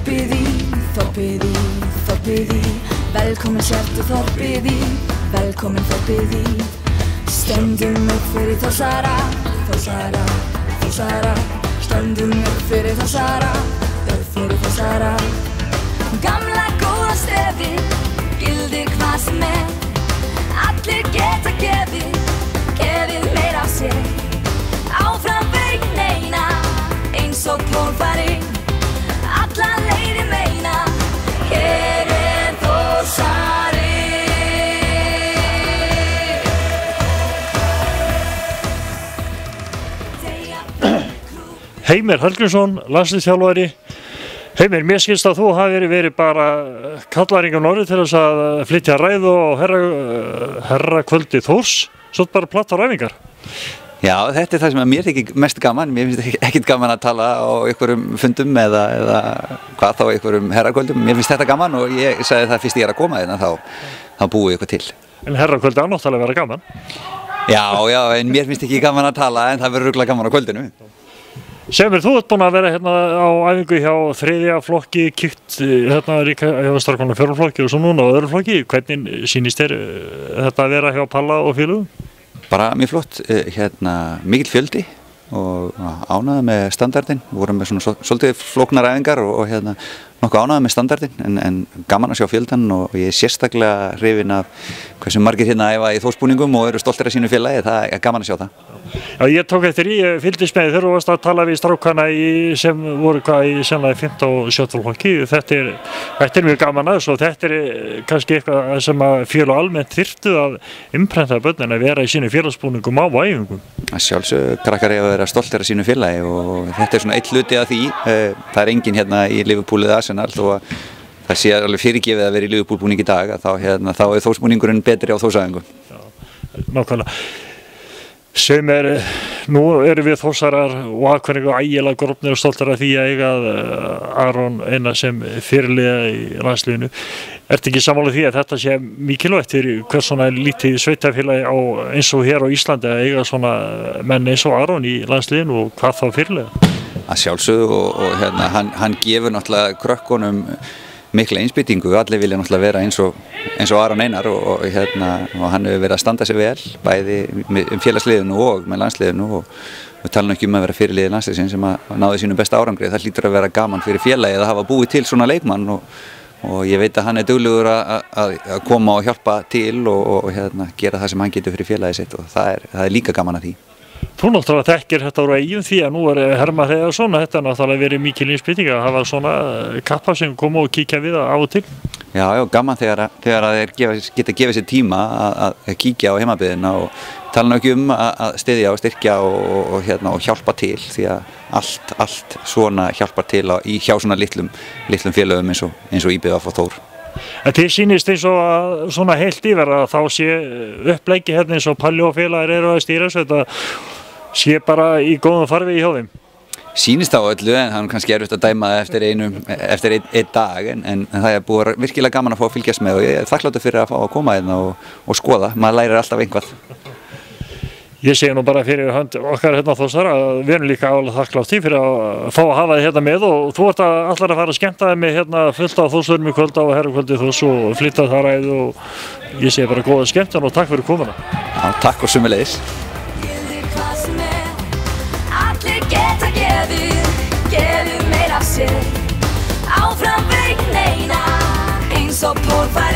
þorpið í Velkomin sértu þorpið í Velkomin þorpið í Stöndum upp fyrir Þórsara Stöndum upp fyrir Þórsara Gamla góða stefið Gildir hvað sem Allir geta gefið meira af sér Áfram veginn eina Eins og pólfari Alla leiðir meina Hér Þórsari Heimir Hallgrímsson, landsliðsþjálfari. Heimir, mér skilst að þú hafi verið bara kallaring á norður til þess að flytja ræðu og herrakvöldi Þórs, svo bara plattar æfingar. Já, þetta það sem að mér þykir mest gaman. Mér finnst ekkert gaman að tala á einhverjum fundum eða hvað þá einhverjum herrakvöldum. Mér finnst þetta gaman og ég sagði það fyrst ég að koma þarna þá búi ég eitthvað til. En herrakvöldi á náttúrulega að vera gaman? Já, en mér finnst ekki gaman að tala en það verður örugglega gaman á kvöldinu. Semir, þú ert búinn að vera hérna á æfingu hjá þriðja flokki, kíkt hérna líka hjá strákunum fjórða flokki og svo núna á öðrum flokki. Hvernig sýnist þér þetta að vera hjá Palla og félögum? Bara mjög flott, mikill fjöldi og ánægður með standardinn. Við vorum með svona svolítið flóknar æfingar og nokkuð ánægður með standardinn en gaman að sjá fjöldan og ég er sérstaklega hrifinn af hversu margir hérna æfa í Þórsbúningum og eru stoltir af sínu félagi, það er gaman að sjá það. Já, ég tók eftir ég fylgdist með þegar þú varst að tala við strákana sem voru í sennilega 15 og 17 flokki. Þetta er mjög gaman aðeins og þetta er kannski eitthvað sem að félög almennt þyrftu að imprenta börnin að vera í sínu félagsbúningum á æfingum. Sjálfsög, krakkar eiga að vera stoltir af sínu félagi og þetta er svona eitt hluti af því. Það er enginn hérna í Liverpool eða Arsenal þó að það sé alveg fyrirgefið að vera í Liverpool-búning í dag þá er Þórsbúningurinn betri á Þórsæfingu. Já, nákvæmlega. Nú erum við Þórsarar og Akureyringar ægilega grofnir og stoltir af því að eiga Aron Einar sem fyrirliða í landsliðinu. Ertu ekki sammála því að þetta sé mikilvægt fyrir hvers svona lítið sveitafélagi eins og hér á Íslandi að eiga svona menn eins og Aron í landsliðinu og hvað þá fyrirliða? Að sjálfsögðu og hann gefur náttúrulega krökkunum mikla einspýtingu, allir vilja náttúrulega vera eins og Aron Einar og hann hefur verið að standa sig vel bæði félagsliðinu og með landsliðinu og við talum ekki að vera fyrirliði landsliðsins sem að náði sínum besta árangri. Það hlýtur að vera gaman fyrir félagið að hafa búið til svona leikmann og ég veit að hann er duglegur að koma og hjálpa til og gera það sem hann getur fyrir félagið sitt og það er líka gaman að því. Þú náttúrulega þekkir þetta úr eigin því að nú Hermann Hreiðarsson, þetta er náttúrulega verið mikil innspýting að hafa svona kappa sem koma og kíkja við á og til. Já, gaman þegar þeir geta gefið sér tíma að kíkja á heimabyggðina og tala nú ekki að styðja og styrkja og hjálpa til því að allt svona hjálpar til hjá svona litlum félögum eins og IBF og Þór. En þið sýnist eins og að svona heilt yfir að þá sé uppleggi hérna eins og Palli og félagar eru að stýra þetta sé bara í góðum farvegi hjá þeim? Sýnist á öllu en það er kannski erfitt að dæma eftir einn dag en það er búið virkilega gaman að fá að fylgjast með og ég er þakkláttur fyrir að fá að koma hérna og skoða, maður lærir alltaf einhvað. Ég segi nú bara fyrir hönd okkar hérna Þórsara að við erum líka alveg þakklátt fyrir að fá að hafa þið hérna með og þú ert allar að fara að skemmta þig með hérna fullt á Þórsvörum í kvöld á herrakvöldi Þórs og flytta það ræðu og ég segi bara góða skemmtun og takk fyrir komuna. Já, takk og sömuleiðis. Gefið meira af sér Áfram veginn eina Eins og pólfari